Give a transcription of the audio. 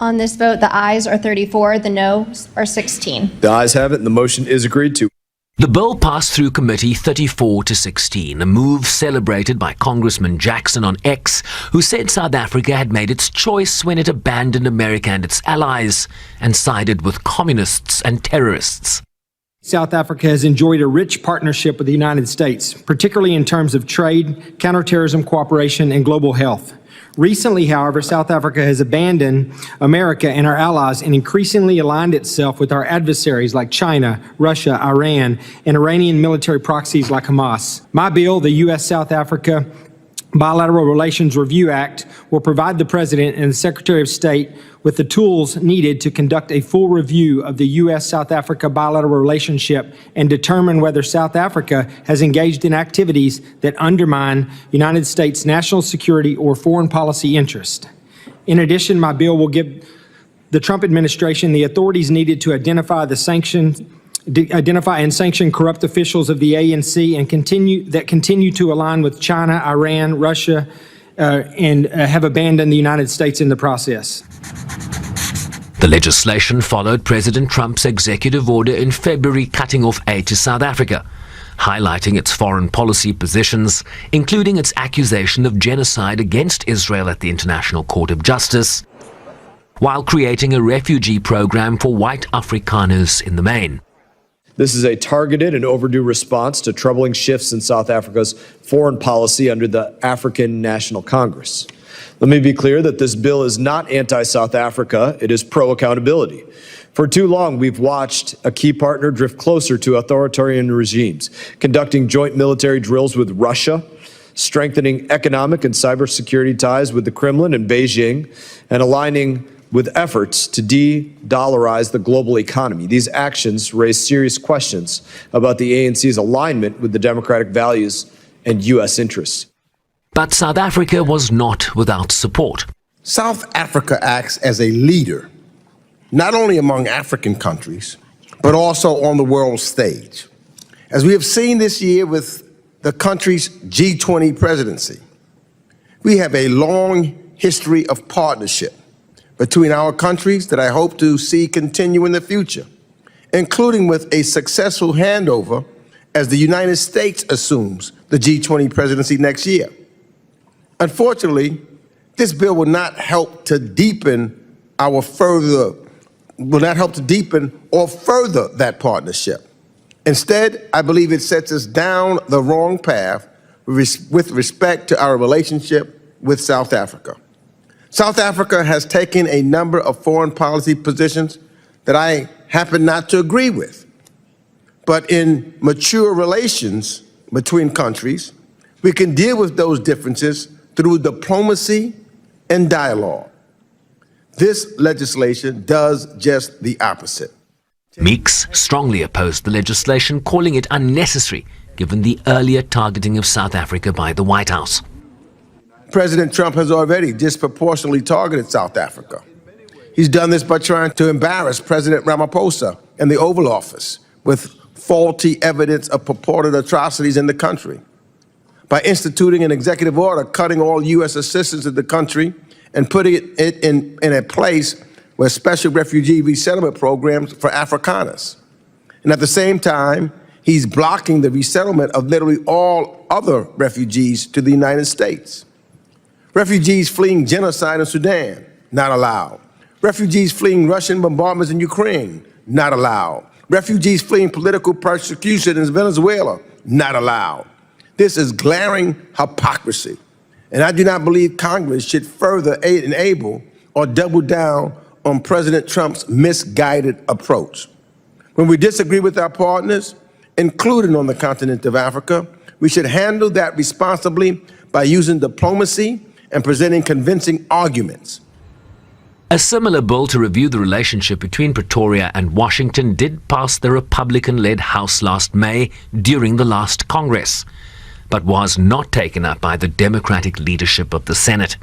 On this vote, the ayes are 34, the noes are 16. The ayes have it, and the motion is agreed to. The bill passed through committee 34-16, a move celebrated by Congressman Jackson on X, who said South Africa had made its choice when it abandoned America and its allies and sided with communists and terrorists. South Africa has enjoyed a rich partnership with the United States, particularly in terms of trade, counterterrorism cooperation, and global health. Recently, however, South Africa has abandoned America and our allies and increasingly aligned itself with our adversaries like China, Russia, Iran, and Iranian military proxies like Hamas. My bill, the U.S.-South Africa Bilateral Relations Review Act, will provide the President and the Secretary of State with the tools needed to conduct a full review of the U.S.-South Africa bilateral relationship and determine whether South Africa has engaged in activities that undermine United States national security or foreign policy interest. In addition, my bill will give the Trump administration the authorities needed to identify and sanction corrupt officials of the ANC and continue to align with China, Iran, Russia, and have abandoned the United States in the process. The legislation followed President Trump's executive order in February cutting off aid to South Africa, highlighting its foreign policy positions, including its accusation of genocide against Israel at the International Court of Justice, while creating a refugee program for white Afrikaners in the main. This is a targeted and overdue response to troubling shifts in South Africa's foreign policy under the African National Congress. Let me be clear that this bill is not anti-South Africa, it is pro-accountability. For too long, we've watched a key partner drift closer to authoritarian regimes, conducting joint military drills with Russia, strengthening economic and cybersecurity ties with the Kremlin and Beijing, and aligning with efforts to de-dollarize the global economy. These actions raise serious questions about the ANC's alignment with the democratic values and U.S. interests. But South Africa was not without support. South Africa acts as a leader, not only among African countries, but also on the world stage. As we have seen this year with the country's G20 presidency, we have a long history of partnership between our countries that I hope to see continue in the future, including with a successful handover as the United States assumes the G20 presidency next year. Unfortunately, this bill will not help to deepen or further that partnership. Instead, I believe it sets us down the wrong path with respect to our relationship with South Africa. South Africa has taken a number of foreign policy positions that I happen not to agree with. But in mature relations between countries, we can deal with those differences through diplomacy and dialogue. This legislation does just the opposite. Meeks strongly opposed the legislation, calling it unnecessary given the earlier targeting of South Africa by the White House. President Trump has already disproportionately targeted South Africa. He's done this by trying to embarrass President Ramaphosa and the Oval Office with faulty evidence of purported atrocities in the country, by instituting an executive order cutting all U.S. assistance to the country and putting it in a place where special refugee resettlement programs for Afrikaners. And at the same time, he's blocking the resettlement of literally all other refugees to the United States. Refugees fleeing genocide in Sudan, not allowed. Refugees fleeing Russian bombardments in Ukraine, not allowed. Refugees fleeing political persecution in Venezuela, not allowed. This is glaring hypocrisy. And I do not believe Congress should further enable or double down on President Trump's misguided approach. When we disagree with our partners, including on the continent of Africa, we should handle that responsibly by using diplomacy and presenting convincing arguments. A similar bill to review the relationship between Pretoria and Washington did pass the Republican-led House last May during the last Congress, but was not taken up by the Democratic leadership of the Senate.